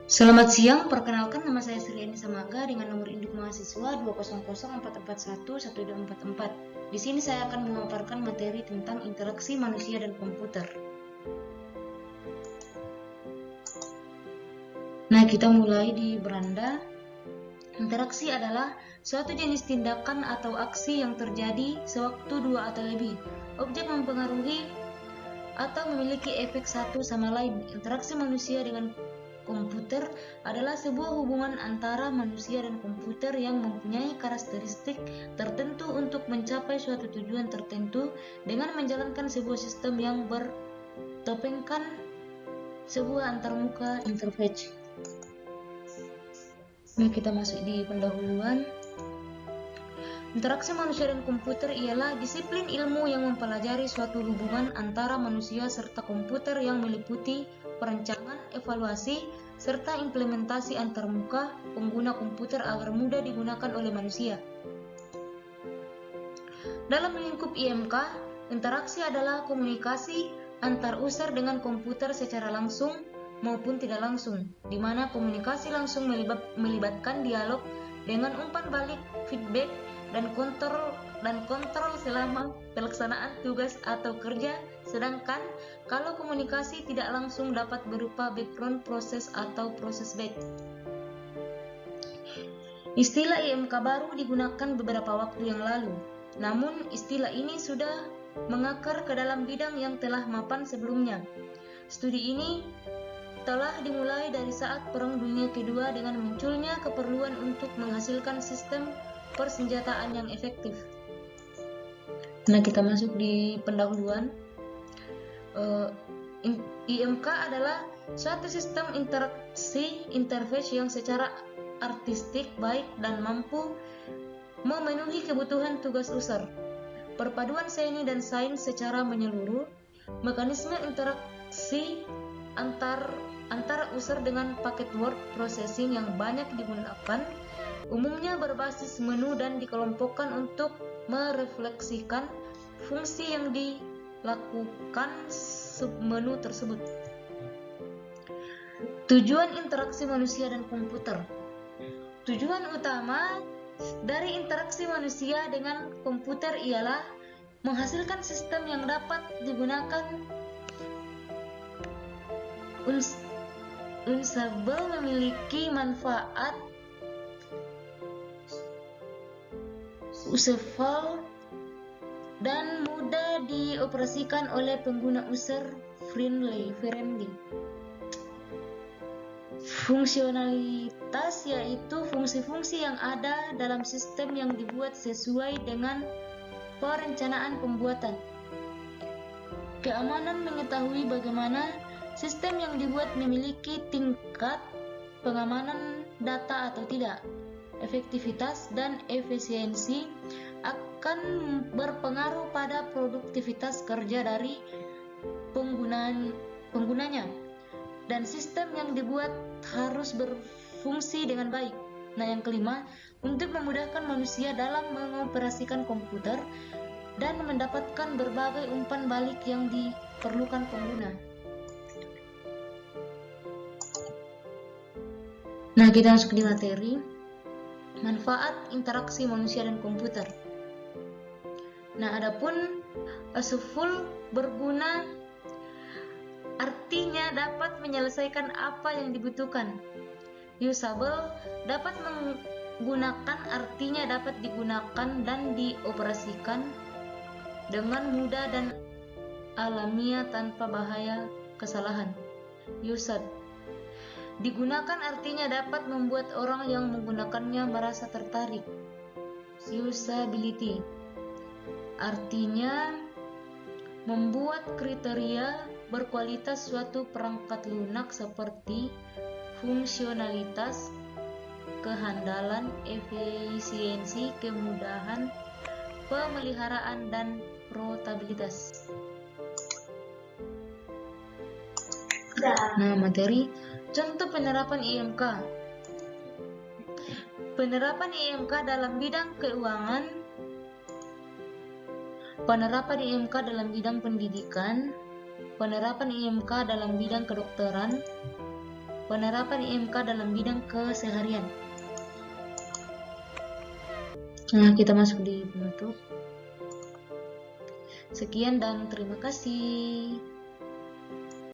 Selamat siang, perkenalkan nama saya Sri Anissa Maga dengan nomor induk mahasiswa 20044412444. Di sini saya akan memaparkan materi tentang interaksi manusia dan komputer. Nah, kita mulai di beranda. Interaksi adalah suatu jenis tindakan atau aksi yang terjadi sewaktu dua atau lebih objek mempengaruhi atau memiliki efek satu sama lain. Interaksi manusia dengan komputer adalah sebuah hubungan antara manusia dan komputer yang mempunyai karakteristik tertentu untuk mencapai suatu tujuan tertentu dengan menjalankan sebuah sistem yang bertopengkan sebuah antarmuka interface. Nah, kita masuk di pendahuluan. Interaksi manusia dan komputer ialah disiplin ilmu yang mempelajari suatu hubungan antara manusia serta komputer yang meliputi perancangan, evaluasi, serta implementasi antarmuka pengguna komputer agar mudah digunakan oleh manusia. Dalam lingkup IMK, interaksi adalah komunikasi antar user dengan komputer secara langsung maupun tidak langsung, di mana komunikasi langsung melibatkan dialog dengan umpan balik, feedback, dan kontrol selama pelaksanaan tugas atau kerja, sedangkan kalau komunikasi tidak langsung dapat berupa background proses atau proses batch. Istilah IMK baru digunakan beberapa waktu yang lalu, namun istilah ini sudah mengakar ke dalam bidang yang telah mapan sebelumnya. Studi ini telah dimulai dari saat Perang Dunia Kedua dengan munculnya keperluan untuk menghasilkan sistem persenjataan yang efektif. Nah, kita masuk di pendahuluan. IMK adalah suatu sistem interaksi interface yang secara artistik baik dan mampu memenuhi kebutuhan tugas user. Perpaduan seni dan sains secara menyeluruh, mekanisme interaksi antara user dengan paket word processing yang banyak digunakan, umumnya berbasis menu dan dikelompokkan untuk merefleksikan fungsi yang dilakukan submenu tersebut. Tujuan interaksi manusia dan komputer. Tujuan utama dari interaksi manusia dengan komputer ialah menghasilkan sistem yang dapat digunakan usable, memiliki manfaat useful, dan mudah dioperasikan oleh pengguna user friendly. Fungsionalitas yaitu fungsi-fungsi yang ada dalam sistem yang dibuat sesuai dengan perencanaan pembuatan. Keamanan, mengetahui bagaimana sistem yang dibuat memiliki tingkat pengamanan data atau tidak. Efektivitas dan efisiensi akan berpengaruh pada produktivitas kerja dari penggunanya, dan sistem yang dibuat harus berfungsi dengan baik. Nah, yang kelima, untuk memudahkan manusia dalam mengoperasikan komputer dan mendapatkan berbagai umpan balik yang diperlukan pengguna. Nah, kita masuk di materi. Manfaat interaksi manusia dan komputer. Nah, adapun useful, berguna, artinya dapat menyelesaikan apa yang dibutuhkan. Usable, dapat menggunakan, artinya dapat digunakan dan dioperasikan dengan mudah dan alamiah tanpa bahaya kesalahan. Used, digunakan, artinya dapat membuat orang yang menggunakannya merasa tertarik. Usability, artinya membuat kriteria berkualitas suatu perangkat lunak seperti fungsionalitas, kehandalan, efisiensi, kemudahan, pemeliharaan, dan portabilitas. Nah, materi. Contoh penerapan IMK. Penerapan IMK dalam bidang keuangan, penerapan IMK dalam bidang pendidikan, penerapan IMK dalam bidang kedokteran, penerapan IMK dalam bidang keseharian. Nah, kita masuk di penutup. Sekian dan terima kasih.